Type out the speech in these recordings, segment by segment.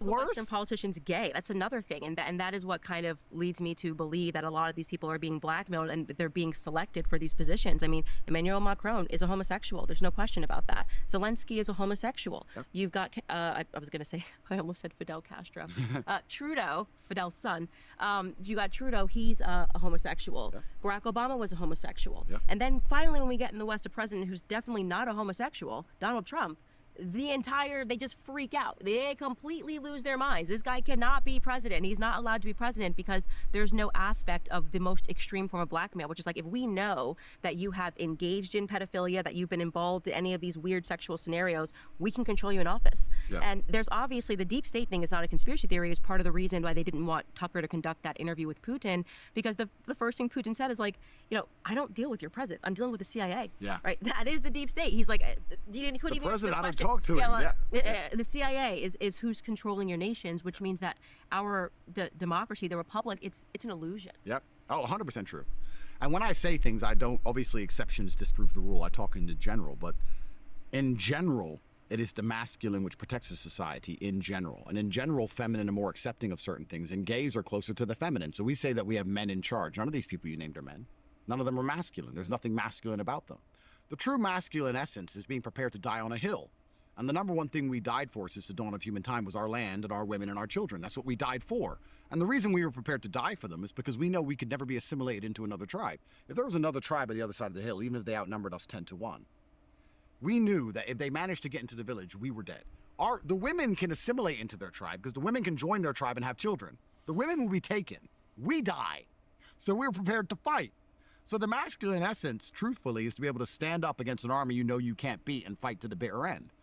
worse? Western politicians gay. That's another thing, and that is what kind of leads me to believe that a lot of these people are being blackmailed and they're being selected for these positions. I mean, Emmanuel Macron is a homosexual. There's no question about that. Zelensky is a homosexual. Yep. You've got I was going to say, I almost said Fidel Castro. Trudeau, Fidel's son. You got Trudeau. He's a homosexual. Yep. Barack Obama was a homosexual. Yep. And then finally, when we get in the West, a president who's definitely not a homosexual, Donald Trump, they just freak out. They completely lose their minds. This guy cannot be president. He's not allowed to be president because there's no aspect of the most extreme form of blackmail, which is like, if we know that you have engaged in pedophilia, that you've been involved in any of these weird sexual scenarios, we can control you in office. Yeah. And there's obviously, the deep state thing is not a conspiracy theory. It's part of the reason why they didn't want Tucker to conduct that interview with Putin, because the first thing Putin said is like, I don't deal with your president. I'm dealing with the CIA. Yeah. Right? That is the deep state. He's like, you couldn't even president, I don't talk to him. The CIA is who's controlling your nations, which means that our democracy, the republic, it's an illusion. Yep. Oh, 100% true. And when I say things, I don't, obviously exceptions disprove the rule. I talk in general, but in general, it is the masculine which protects the society in general. And in general, feminine are more accepting of certain things, and gays are closer to the feminine. So we say that we have men in charge. None of these people you named are men. None of them are masculine. There's nothing masculine about them. The true masculine essence is being prepared to die on a hill. And the number one thing we died for since the dawn of human time was our land and our women and our children. That's what we died for. And the reason we were prepared to die for them is because we know we could never be assimilated into another tribe. If there was another tribe on the other side of the hill, even if they outnumbered us 10-1, we knew that if they managed to get into the village, we were dead. The women can assimilate into their tribe because the women can join their tribe and have children. The women will be taken. We die. So we were prepared to fight. So the masculine essence, truthfully, is to be able to stand up against an army you know you can't beat and fight to the bitter end.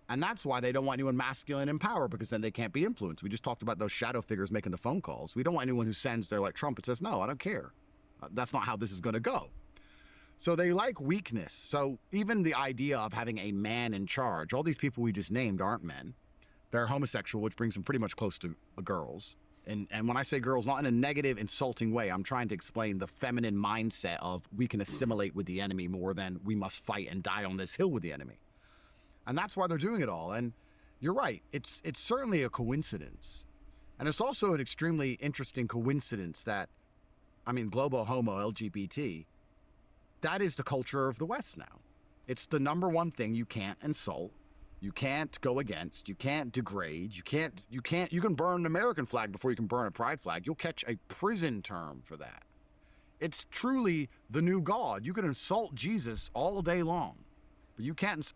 And that's why they don't want anyone masculine in power, because then they can't be influenced. We just talked about those shadow figures making the phone calls. We don't want anyone who sends their like Trump and says, no, I don't care. That's not how this is going to go. So they like weakness. So even the idea of having a man in charge, all these people we just named aren't men. They're homosexual, which brings them pretty much close to girls. And when I say girls, not in a negative, insulting way, I'm trying to explain the feminine mindset of we can assimilate with the enemy more than we must fight and die on this hill with the enemy. And that's why they're doing it all. And you're right, it's certainly a coincidence. And it's also an extremely interesting coincidence that, global homo, LGBT, that is the culture of the West now. It's the number one thing you can't insult, you can't go against, you can't degrade, you can burn an American flag before you can burn a pride flag. You'll catch a prison term for that. It's truly the new God. You can insult Jesus all day long, but you can't insult